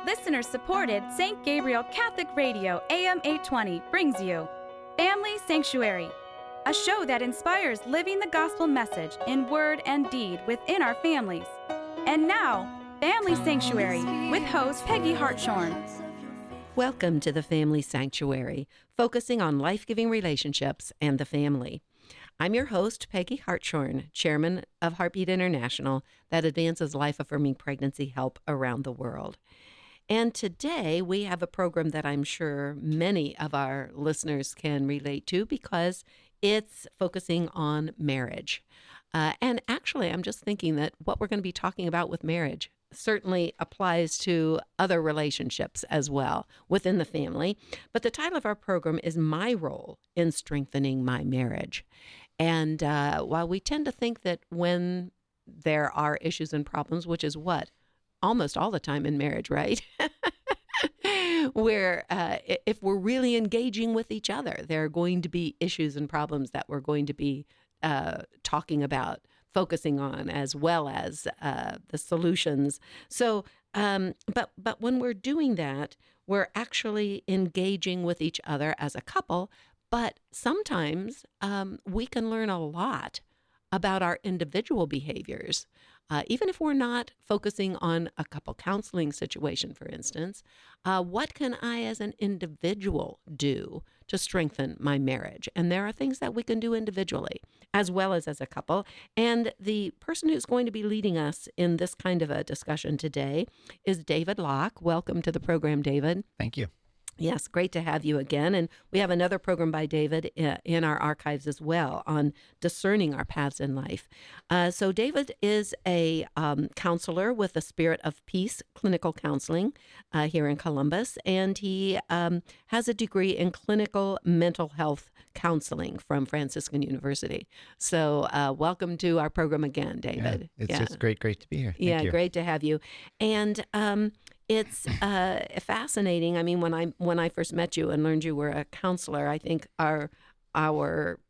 Listener-supported St. Gabriel Catholic Radio AM 820 brings you Family Sanctuary, a show that inspires living the gospel message in word and deed within our families. And now, Family Sanctuary with host Peggy Hartshorn. Welcome to the Family Sanctuary, focusing on life-giving relationships and the family. I'm your host, Peggy Hartshorn, chairman of Heartbeat International, that advances life-affirming pregnancy help around the world. And today we have a program that I'm sure many of our listeners can relate to because it's focusing on marriage. And actually, I'm just thinking that what we're going to be talking about with marriage certainly applies to other relationships as well within the family. But the title of our program is My Role in Strengthening My Marriage. And while we tend to think that when there are issues and problems, which is what? Almost all the time in marriage, right? Where if we're really engaging with each other, there are going to be issues and problems that we're going to be talking about, focusing on, as well as the solutions. So, but when we're doing that, we're actually engaging with each other as a couple. But sometimes we can learn a lot about our individual behaviors. Even if we're not focusing on a couple counseling situation, for instance, what can I as an individual do to strengthen my marriage? And there are things that we can do individually as well as a couple. And the person who's going to be leading us in this kind of a discussion today is David Lach. Welcome to the program, David. Thank you. Yes, great to have you again. And we have another program by David in our archives as well on discerning our paths in life. So David is a counselor with the Spirit of Peace Clinical Counseling here in Columbus, and he has a degree in clinical mental health counseling from Franciscan University. So welcome to our program again, David. It's just great to be here. Thank you. Great to have you. And it's fascinating. I mean, when I first met you and learned you were a counselor, I think our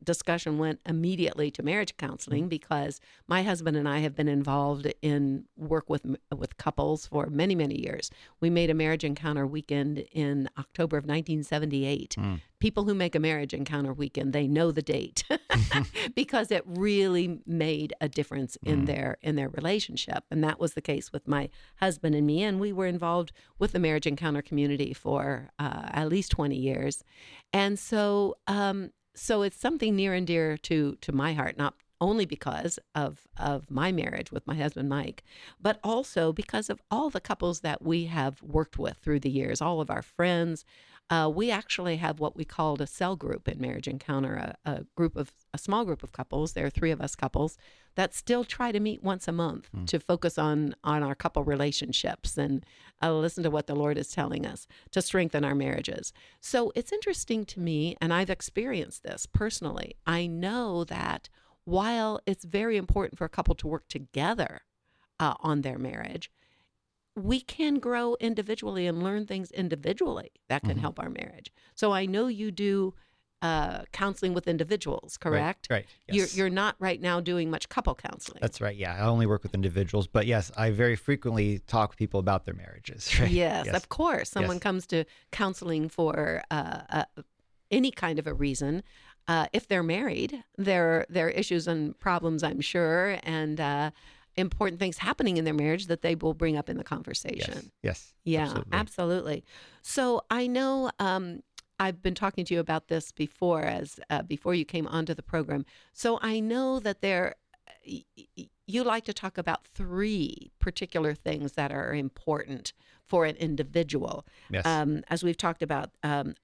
discussion went immediately to marriage counseling because my husband and I have been involved in work with couples for many, many years. We made a marriage encounter weekend in October of 1978. People who make a marriage encounter weekend, they know the date because it really made a difference in their relationship. And that was the case with my husband and me. And we were involved with the marriage encounter community for at least 20 years. And so it's something near and dear to my heart, not only because of my marriage with my husband, Mike, but also because of all the couples that we have worked with through the years, all of our friends. We actually have what we called a cell group in Marriage Encounter, a small group of couples. There are 3 of us couples that still try to meet once a month to focus on our couple relationships and listen to what the Lord is telling us to strengthen our marriages. So it's interesting to me, and I've experienced this personally. I know that while it's very important for a couple to work together on their marriage, we can grow individually and learn things individually that can help our marriage. So I know you do counseling with individuals, correct? Right. Yes. You're not right now doing much couple counseling. That's right. Yeah, I only work with individuals, but yes, I very frequently talk with people about their marriages. Right? Yes, of course. Someone comes to counseling for any kind of a reason. If they're married, there are issues and problems, I'm sure, and important things happening in their marriage that they will bring up in the conversation. Yes. Yeah, absolutely. So I know I've been talking to you about this before before you came onto the program. So I know that you like to talk about 3 particular things that are important for an individual. Yes. As we've talked about,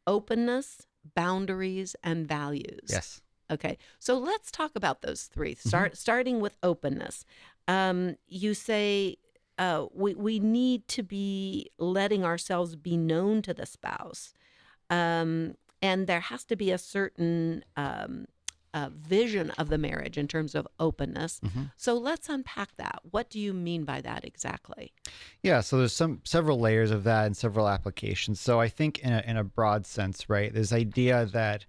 openness, boundaries, and values. Yes. Okay, so let's talk about those 3. Starting with openness. You say we need to be letting ourselves be known to the spouse, and there has to be a certain vision of the marriage in terms of openness. So let's unpack that. What do you mean by that exactly? Yeah, so there's several layers of that and several applications. So I think in a broad sense, right, this idea that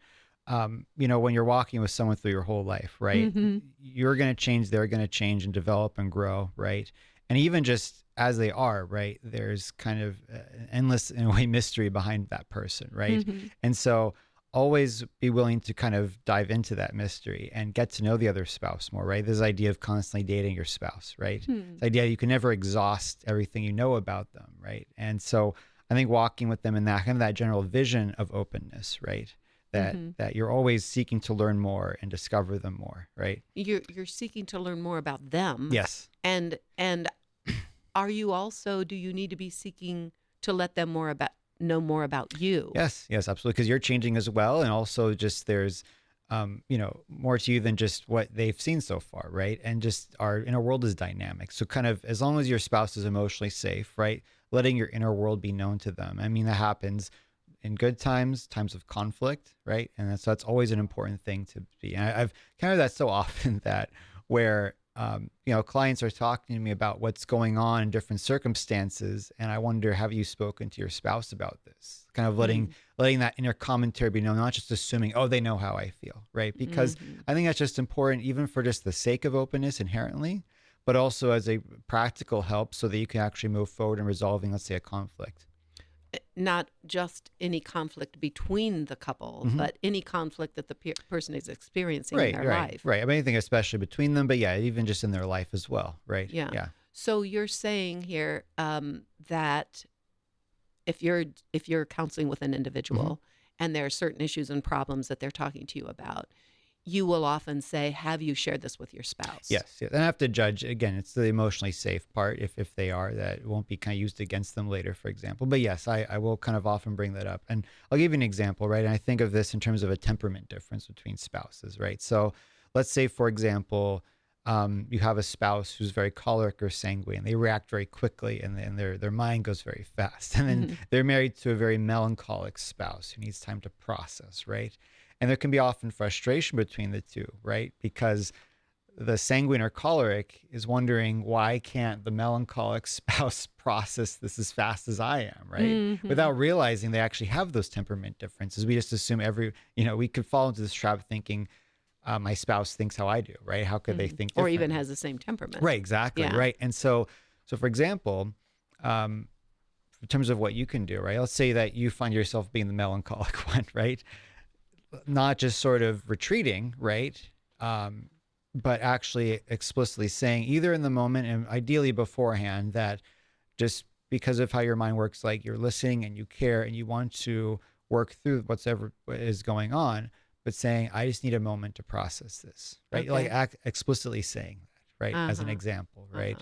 when you're walking with someone through your whole life, right, you're going to change, they're going to change and develop and grow, right? And even just as they are, right, there's kind of an endless, in a way, mystery behind that person, right? And so always be willing to kind of dive into that mystery and get to know the other spouse more, right? This idea of constantly dating your spouse, right? This idea you can never exhaust everything you know about them, right? And so I think walking with them in that kind of that general vision of openness, right? That you're always seeking to learn more and discover them more, right? You're seeking to learn more about them. Yes. And are you also, do you need to be seeking to let them know more about you? Yes, absolutely. Because you're changing as well. And also just there's, more to you than just what they've seen so far, right? And just our inner world is dynamic. So kind of as long as your spouse is emotionally safe, right? Letting your inner world be known to them. I mean, that happens in good times, times of conflict, right? And that's always an important thing to be. And I've kind of that so often that where, clients are talking to me about what's going on in different circumstances. And I wonder, have you spoken to your spouse about this? Kind of letting that inner commentary be known, not just assuming, oh, they know how I feel, right? Because I think that's just important, even for just the sake of openness inherently, but also as a practical help so that you can actually move forward in resolving, let's say, a conflict. Not just any conflict between the couple, but any conflict that the person is experiencing in their life. Right. I mean, anything especially between them, but yeah, even just in their life as well, right? Yeah. So you're saying here that if you're counseling with an individual and there are certain issues and problems that they're talking to you about, you will often say, have you shared this with your spouse? Yes. And I have to judge, again, it's the emotionally safe part. If they are, that won't be kind of used against them later, for example. But yes, I will kind of often bring that up. And I'll give you an example, right? And I think of this in terms of a temperament difference between spouses, right? So let's say, for example, you have a spouse who's very choleric or sanguine. They react very quickly and then their mind goes very fast. And then they're married to a very melancholic spouse who needs time to process, right? And there can be often frustration between the two, right? Because the sanguine or choleric is wondering, why can't the melancholic spouse process this as fast as I am, right? Without realizing they actually have those temperament differences. We just assume we could fall into this trap thinking, my spouse thinks how I do, right? How could they think differently? Or even has the same temperament. Right, exactly, right? And so for example, in terms of what you can do, right? Let's say that you find yourself being the melancholic one, right? Not just sort of retreating, right? But actually explicitly saying, either in the moment and ideally beforehand, that just because of how your mind works, like you're listening and you care and you want to work through whatever is going on, but saying, I just need a moment to process this, right? Okay. Like explicitly saying that, right? As an example, right?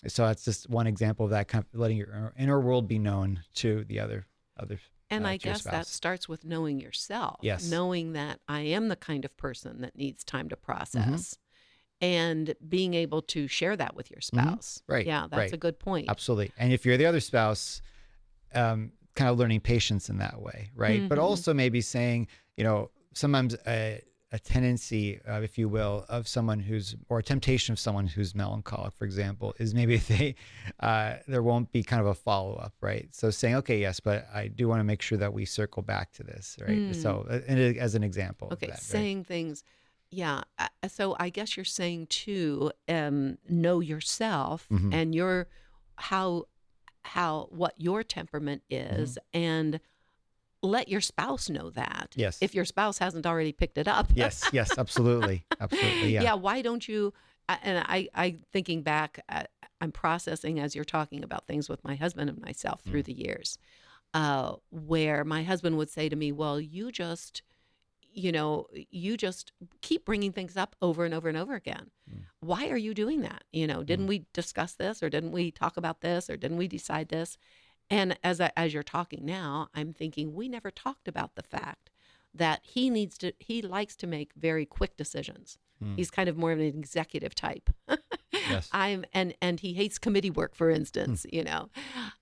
So that's just one example of that, kind of letting your inner world be known to the other. And I to your guess that spouse. starts with knowing yourself. Yes. Knowing that I am the kind of person that needs time to process and being able to share that with your spouse. Right. Yeah, that's a good point. Absolutely. And if you're the other spouse, kind of learning patience in that way, right? But also maybe saying, sometimes a tendency, if you will, of someone or a temptation of someone who's melancholic, for example, is maybe there won't be kind of a follow-up, right? So saying, okay, yes, but I do want to make sure that we circle back to this, right? So as an example of that, saying things. Yeah. So I guess you're saying too, know yourself and what your temperament is, and let your spouse know that. Yes. If your spouse hasn't already picked it up. Yes, absolutely. Absolutely. Yeah. Yeah. Why don't you, and I thinking back, I'm processing as you're talking about things with my husband and myself through the years, where my husband would say to me, well, you just keep bringing things up over and over and over again. Why are you doing that? Didn't we discuss this, or didn't we talk about this, or didn't we decide this? And as you're talking now, I'm thinking we never talked about the fact that he likes to make very quick decisions. He's kind of more of an executive type. Yes. And he hates committee work, for instance.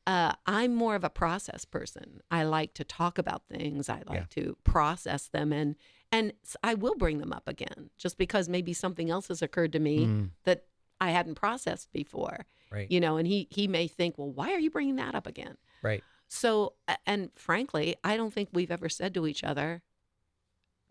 I'm more of a process person. I like to talk about things. I like to process them, and I will bring them up again, just because maybe something else has occurred to me that I hadn't processed before. Right. And he may think, well, why are you bringing that up again? Right. So, and frankly, I don't think we've ever said to each other,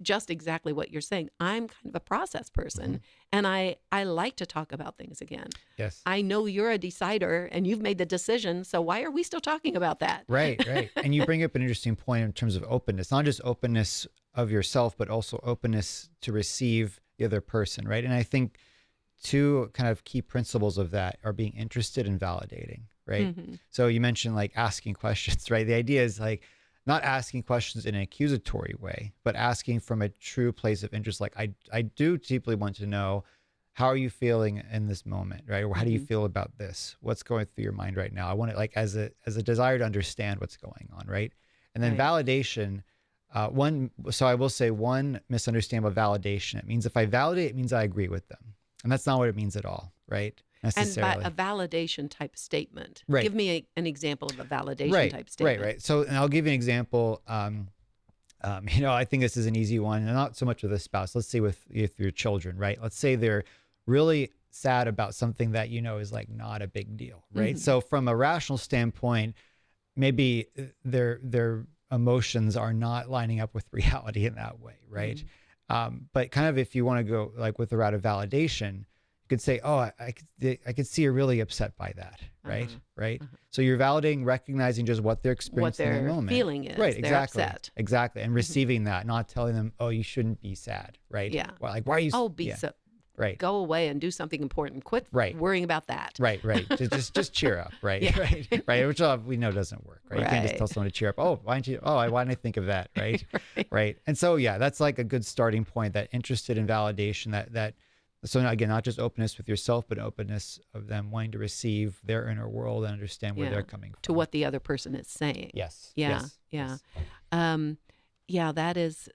just exactly what you're saying. I'm kind of a process person, and I like to talk about things again. Yes. I know you're a decider and you've made the decision, so why are we still talking about that? Right. And you bring up an interesting point in terms of openness, not just openness of yourself, but also openness to receive the other person, right? And I think two kind of key principles of that are being interested and validating, right? So you mentioned like asking questions, right? The idea is like not asking questions in an accusatory way, but asking from a true place of interest. Like I do deeply want to know, how are you feeling in this moment, right? Or how do you feel about this? What's going through your mind right now? I want it like as a desire to understand what's going on, right? And then validation, so I will say one misunderstanding of validation. It means if I validate, it means I agree with them. And that's not what it means at all, right? Necessarily. And by a validation type statement. Right. Give me an example of a validation type statement. Right. So, and I'll give you an example. I think this is an easy one, and not so much with a spouse. Let's say with your children, right? Let's say they're really sad about something that is like not a big deal, right? So from a rational standpoint, maybe their emotions are not lining up with reality in that way, right? But kind of if you want to go like with the route of validation, you could say, oh, I could see you're really upset by that, right? Right. So you're validating, recognizing just what they're experiencing in the moment. What their feeling is. Right. They're Exactly. upset. Exactly. And receiving that, not telling them, oh, you shouldn't be sad, right? Yeah. Well, like, why are you? Oh, so. Right. Go away and do something important. Quit worrying about that. Right. just cheer up. Right. Right. Which we know doesn't work. Right. You can't just tell someone to cheer up. Oh, why didn't I think of that? Right. Right. And so, that's like a good starting point, that interested in validation, so again, not just openness with yourself, but openness of them wanting to receive their inner world and understand where they're coming from. To what the other person is saying. Yes. Yeah. Yes.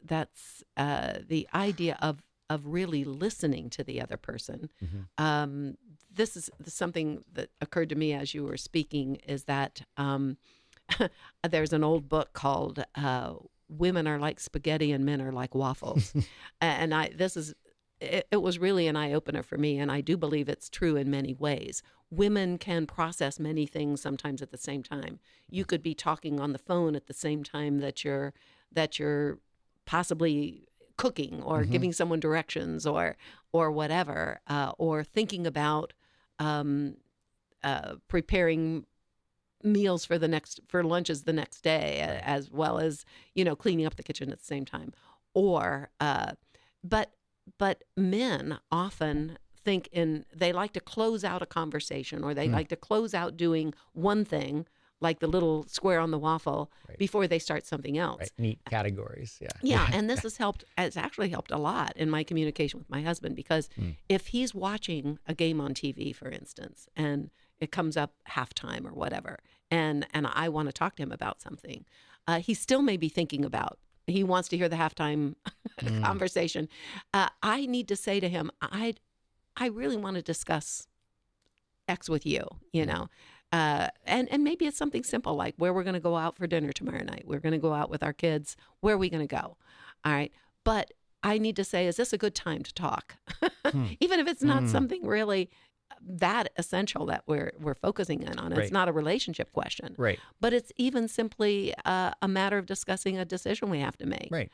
That's the idea of really listening to the other person. This is something that occurred to me as you were speaking, is that there's an old book called Women Are Like Spaghetti and Men Are Like Waffles. And it was really an eye-opener for me, and I do believe it's true in many ways. Women can process many things sometimes at the same time. You could be talking on the phone at the same time that you're possibly cooking or giving someone directions or whatever, or thinking about preparing meals for lunches the next day, as well as cleaning up the kitchen at the same time. Or but men often they like to close out a conversation, or they like to close out doing one thing, like the little square on the waffle, before they start something else. Right. Neat categories. And this has actually helped a lot in my communication with my husband, because if he's watching a game on TV, for instance, and it comes up halftime or whatever, and I want to talk to him about something, he still may be thinking about, he wants to hear the halftime conversation. I need to say to him, I really want to discuss X with you, and maybe it's something simple like where we're going to go out for dinner tomorrow night. We're going to go out with our kids. Where are we going to go? All right. But I need to say, is this a good time to talk? Even if it's not something really that essential that we're focusing in on. It's not a relationship question. Right. But it's even simply a matter of discussing a decision we have to make. Right.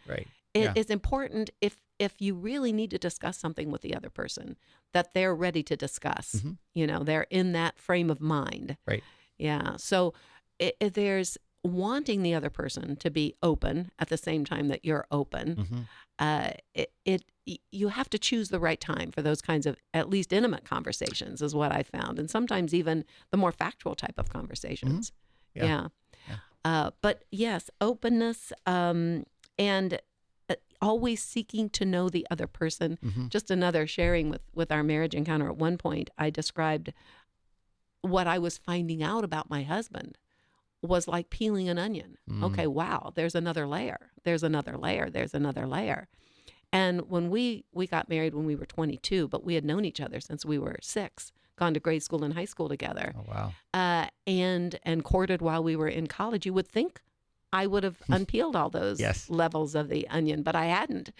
It's important, if you really need to discuss something with the other person, that they're ready to discuss. They're in that frame of mind. Right. Yeah. So there's wanting the other person to be open at the same time that you're open. You have to choose the right time for those kinds of at least intimate conversations, is what I found, and sometimes even the more factual type of conversations. But yes, openness and always seeking to know the other person. Just another sharing with our marriage encounter. At one point, I described what I was finding out about my husband was like peeling an onion. Okay, wow, there's another layer. There's another layer. There's another layer. And when we got married when we were 22, but we had known each other since we were 6, gone to grade school and high school together. Oh, wow. And courted while we were in college. You would think I would have unpeeled all those levels of the onion, but I hadn't.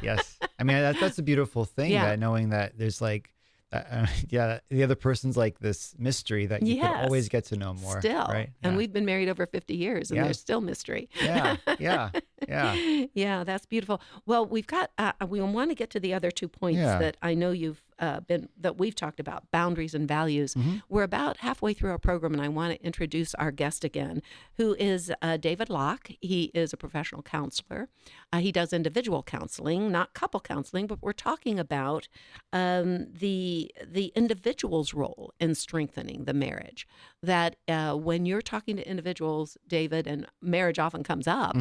Yes. I mean, that's a beautiful thing, that knowing that there's like, the other person's like this mystery that you can always get to know more. Still. Right. And we've been married over 50 years and there's still mystery. Yeah. Yeah. Yeah, that's beautiful. Well, we've got, we want to get to the other 2 points Yeah. that I know that we've talked about, boundaries and values. We're about halfway through our program, and I want to introduce our guest again, who is David Lach. He is a professional counselor. He does individual counseling, not couple counseling, but we're talking about the individual's role in strengthening the marriage. That when you're talking to individuals, David, and marriage often comes up,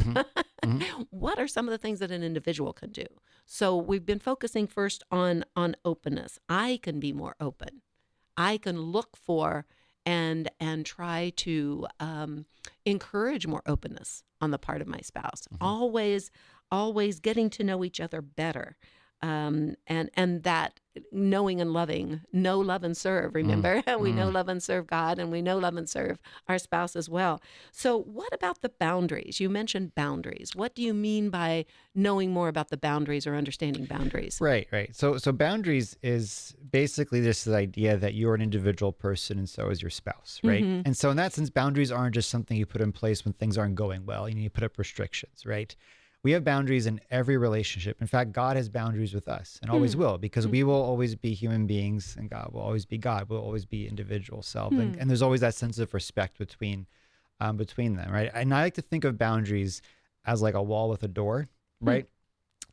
what are some of the things that an individual can do? So we've been focusing first on openness. I can be more open. I can look for and try to encourage more openness on the part of my spouse. Always getting to know each other better. And that knowing and loving, know, love, and serve. Remember, we know, love, and serve God, and we know, love, and serve our spouse as well. So what about the boundaries? You mentioned boundaries. What do you mean by knowing more about the boundaries or understanding boundaries? Right. So boundaries is basically just the idea that you're an individual person and so is your spouse, right? And so in that sense, boundaries aren't just something you put in place when things aren't going well. You need to put up restrictions, right? We have boundaries in every relationship. In fact, God has boundaries with us and always will, because we will always be human beings and God will always be God. We'll always be individual selves. And there's always that sense of respect between them, right? And I like to think of boundaries as like a wall with a door, right?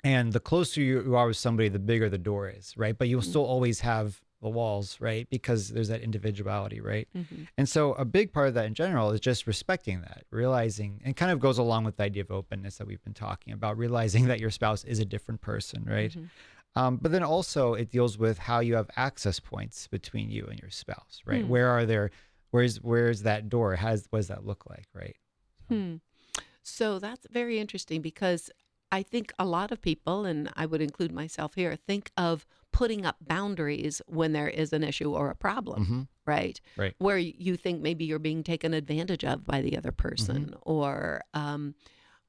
And the closer you are with somebody, the bigger the door is, right? But you'll still always have the walls, right? Because there's that individuality, right? And so a big part of that in general is just respecting that, realizing, and kind of goes along with the idea of openness that we've been talking about, realizing that your spouse is a different person, right? But then also it deals with how you have access points between you and your spouse, right? Where's that door? What does that look like, right? So that's very interesting, because I think a lot of people, and I would include myself here, think of putting up boundaries when there is an issue or a problem, right? Right. Where you think maybe you're being taken advantage of by the other person, or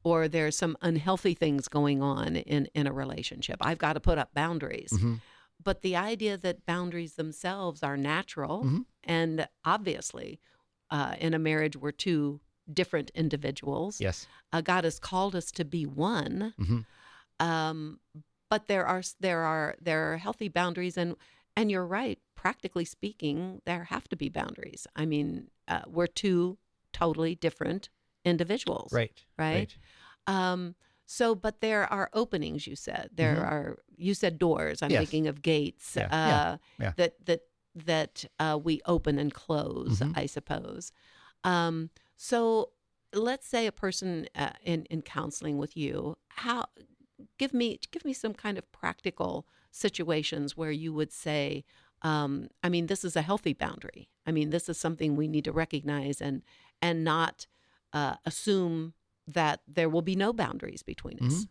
there's some unhealthy things going on in a relationship. I've got to put up boundaries. But the idea that boundaries themselves are natural, and obviously in a marriage we're two different individuals. Yes. God has called us to be one. But there are healthy boundaries, and you're right. Practically speaking, there have to be boundaries. I mean, we're two totally different individuals. Right. So, but there are openings. You said you said doors. I'm thinking of gates. That we open and close. I suppose. So let's say a person in counseling with you, give me some kind of practical situations where you would say, I mean, this is a healthy boundary. I mean, this is something we need to recognize and not assume that there will be no boundaries between us.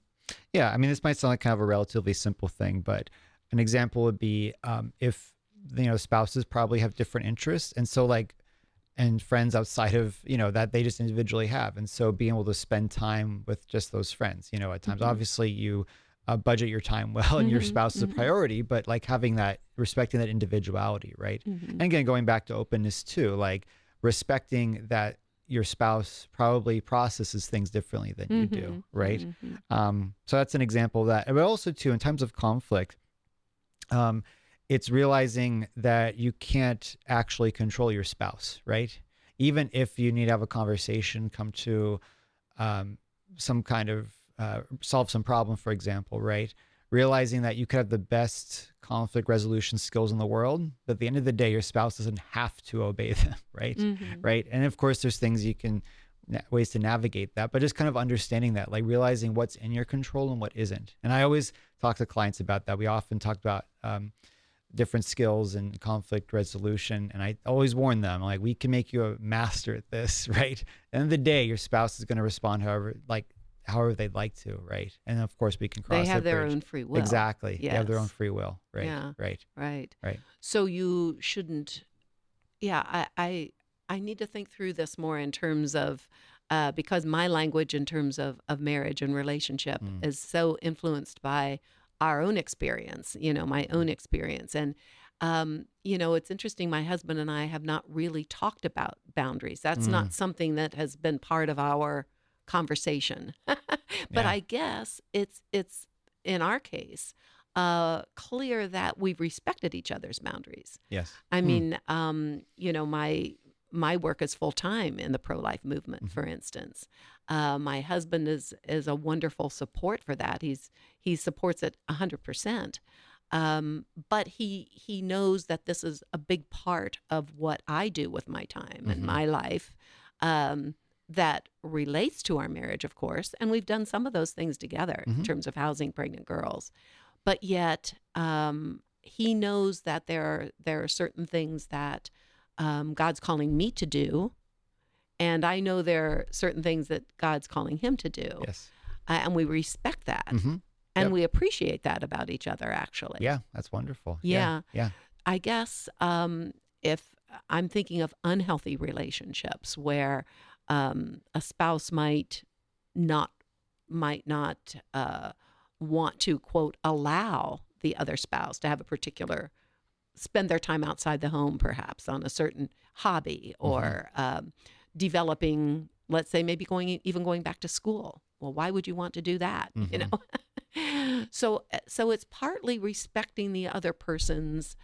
Yeah, I mean, this might sound like kind of a relatively simple thing, but an example would be if spouses probably have different interests, and so and friends outside of, that they just individually have. And so being able to spend time with just those friends, at times, obviously you budget your time well and your spouse is a priority, but respecting that individuality, right? And again, going back to openness too, respecting that your spouse probably processes things differently than you do, right? So that's an example of that. But also too, in times of conflict, it's realizing that you can't actually control your spouse, right? Even if you need to have a conversation, come to some kind of solve some problem, for example, right? Realizing that you could have the best conflict resolution skills in the world, but at the end of the day, your spouse doesn't have to obey them, right? Right. And of course, there's things ways to navigate that, but just kind of understanding that, realizing what's in your control and what isn't. And I always talk to clients about that. We often talk about different skills and conflict resolution. And I always warn them, we can make you a master at this, right? At the end of the day, your spouse is going to respond however they'd like to, right? And of course, we can cross They have that their bridge. own free will. Exactly. Yes. They have their own free will, right? Yeah. Right. So you shouldn't, I need to think through this more in terms of, because my language in terms of marriage and relationship is so influenced by our own experience, my own experience. And, it's interesting. My husband and I have not really talked about boundaries. That's not something that has been part of our conversation. But Yeah. I guess it's in our case clear that we've respected each other's boundaries. Yes. I mean, my work is full time in the pro life movement, Mhm. for instance. My husband is a wonderful support for that. He supports it 100%. But he knows that this is a big part of what I do with my time and Mhm. my life. That relates to our marriage, of course, and we've done some of those things together in Mhm. terms of housing pregnant girls. But yet, he knows that there are certain things that God's calling me to do, and I know there are certain things that God's calling him to do, Yes. and we respect that, Mhm. and Yep. we appreciate that about each other. Actually, Yeah, that's wonderful. Yeah. yeah. Yeah. I guess if I'm thinking of unhealthy relationships where a spouse not might not want to quote allow the other spouse to have a particular spend their time outside the home, perhaps on a certain hobby Mhm. or developing, let's say, maybe going back to school. Well, why would you want to do that? You Mhm. know, so it's partly respecting the other person's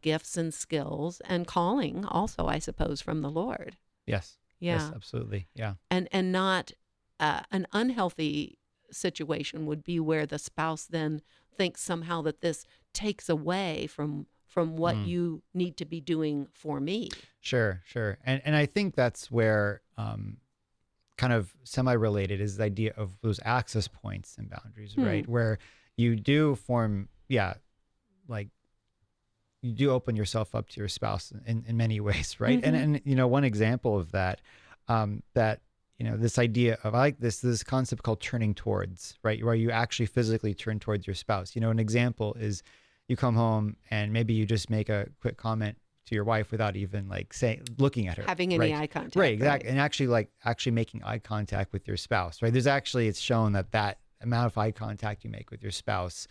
gifts and skills and calling, also, I suppose, from the Lord. Yes. Yes, Yeah, absolutely. Yeah. and not an unhealthy situation would be where the spouse then thinks somehow that this takes away from what Mm. you need to be doing for me. Sure, sure. And I think that's where kind of semi-related is the idea of those access points and boundaries, Hmm. right? Where you do form, yeah, like you do open yourself up to your spouse in many ways, right? Mm-hmm. And one example of that, that this idea of I like this concept called turning towards, right? Where you actually physically turn towards your spouse. An example is you come home and maybe you just make a quick comment to your wife without even like looking at her, Having any right? eye contact. Right, exactly. And actually making eye contact with your spouse, right? It's shown that amount of eye contact you make with your spouse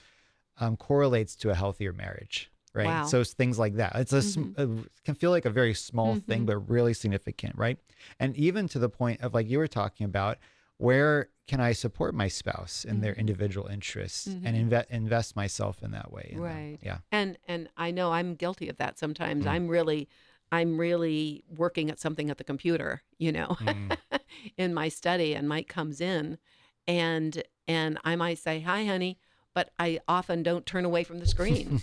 correlates to a healthier marriage, right? Wow. So it's things like that. It can feel like a very small thing, Mm-hmm. but really significant, right? And even to the point of like you were talking about, where can I support my spouse in their Mm-hmm. individual interests and Mm-hmm. invest myself in that way in them? Right. Yeah. And I know I'm guilty of that sometimes. Mm. I'm really working at something at the computer, Mm. in my study, and Mike comes in and I might say, "Hi, honey," but I often don't turn away from the screen.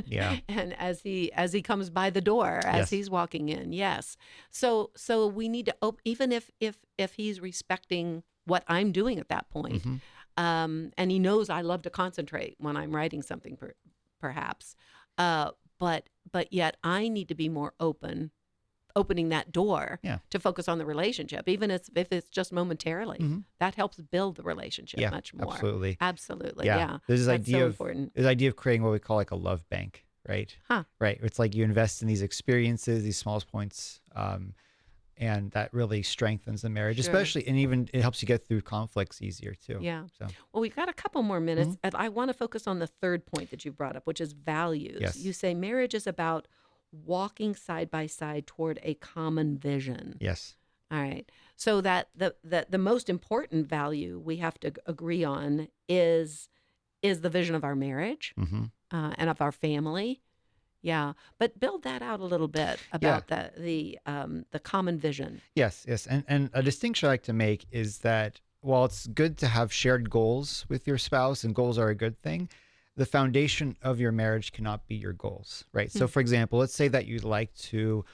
Yeah. And as he comes by the door, as Yes. he's walking in, yes. So we need to even if he's respecting what I'm doing at that point, Hmm. and he knows I love to concentrate when I'm writing something, perhaps. But yet I need to be more opening that door Yeah. to focus on the relationship, even if it's just momentarily. Hmm. That helps build the relationship Yeah. much more. Absolutely. Absolutely, Yeah. yeah. There's this That's idea so of important. creating what we call like a love bank, right? Huh. Right. It's like you invest in these experiences, these small points, and that really strengthens the marriage, Sure. especially, and even it helps you get through conflicts easier too. Yeah. So Well, we've got a couple more minutes, and I want to focus on the third point that you brought up, which is values. Yes. You say marriage is about walking side by side toward a common vision. yes, All right. So that the most important value we have to agree on is the vision of our marriage hmm and of our family. Yeah, but build that out a little bit yeah, about the common vision. yes, and a distinction I like to make is that while it's good to have shared goals with your spouse, and goals are a good thing, the foundation of your marriage cannot be your goals, right? So, for example, let's say that you'd like to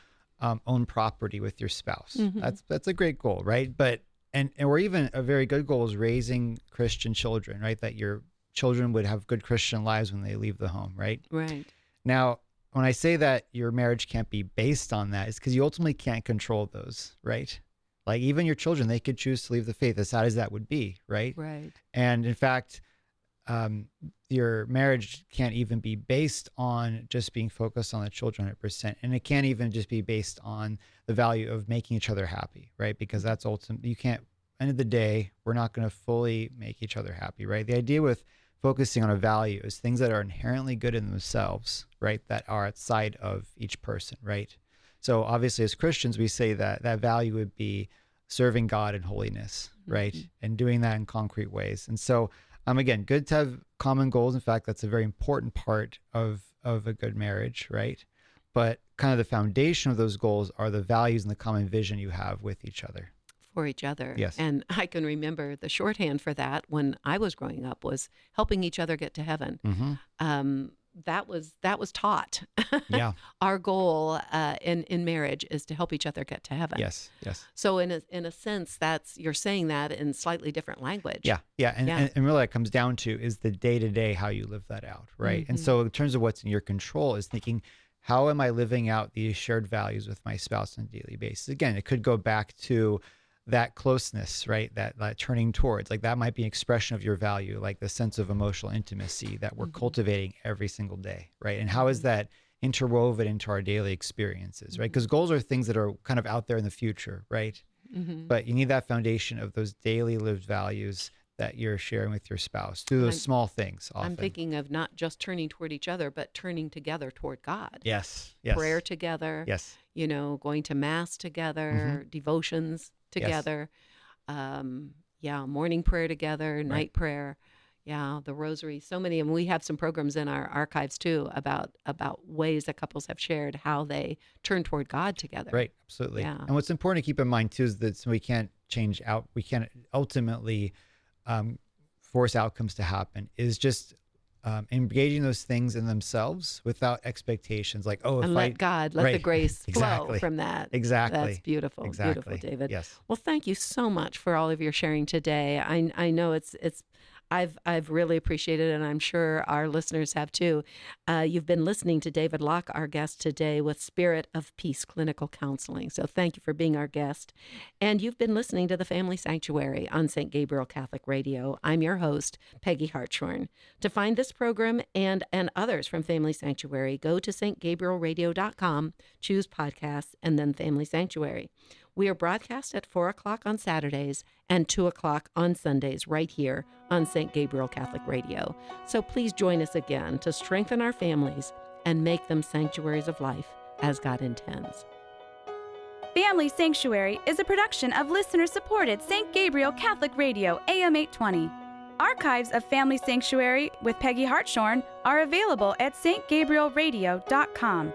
own property with your spouse. Mm-hmm. That's a great goal, right? But and or even a very good goal is raising Christian children, right? That your children would have good Christian lives when they leave the home, right? Right. Now, when I say that your marriage can't be based on that, it's because you ultimately can't control those, right? Like even your children, they could choose to leave the faith, as sad as that would be, right? Right. And in fact, your marriage can't even be based on just being focused on the children 100%. And it can't even just be based on the value of making each other happy, right? Because that's ultimate. You can't, end of the day, we're not going to fully make each other happy, right? The idea with focusing on a value is things that are inherently good in themselves, right? That are outside of each person, right? So obviously as Christians, we say that that value would be serving God in holiness, right? Mhm. And doing that in concrete ways. And so, again, good to have common goals. In fact, that's a very important part of a good marriage, right? But kind of the foundation of those goals are the values and the common vision you have with each other. For each other. Yes. And I can remember the shorthand for that when I was growing up was helping each other get to heaven. Mm-hmm. That was taught. Yeah. Our goal in marriage is to help each other get to heaven. Yes. Yes. So in a sense, you're saying that in slightly different language. Yeah. Yeah. And, Yeah. and really what it comes down to is the day-to-day how you live that out, right? And so in terms of what's in your control is thinking, how am I living out these shared values with my spouse on a daily basis? Again, it could go back to that closeness, right? That turning towards, like that might be an expression of your value, like the sense of emotional intimacy that we're cultivating every single day, right? And how is that interwoven into our daily experiences, right? Because goals are things that are kind of out there in the future, right? But you need that foundation of those daily lived values that you're sharing with your spouse through those small things often. I'm thinking of not just turning toward each other, but turning together toward God. Yes. Yes. Prayer together. Yes. Going to mass together, devotions together. Morning prayer together, night prayer. Yeah, the rosary. So many, and we have some programs in our archives too about ways that couples have shared how they turn toward God together. Right, absolutely. Yeah. And what's important to keep in mind too is that we can't ultimately force outcomes to happen. Is just engaging those things in themselves without expectations, like And let the grace flow from that. Exactly. That's beautiful. Exactly. Beautiful, David. Yes. Well, thank you so much for all of your sharing today. I know I've really appreciated it, and I'm sure our listeners have too. You've been listening to David Lach, our guest today, with Spirit of Peace Clinical Counseling. So thank you for being our guest. And you've been listening to The Family Sanctuary on St. Gabriel Catholic Radio. I'm your host, Peggy Hartshorn. To find this program and others from Family Sanctuary, go to stgabrielradio.com, choose podcasts, and then Family Sanctuary. We are broadcast at 4 o'clock on Saturdays and 2 o'clock on Sundays right here on St. Gabriel Catholic Radio. So please join us again to strengthen our families and make them sanctuaries of life as God intends. Family Sanctuary is a production of listener-supported St. Gabriel Catholic Radio, AM 820. Archives of Family Sanctuary with Peggy Hartshorn are available at stgabrielradio.com.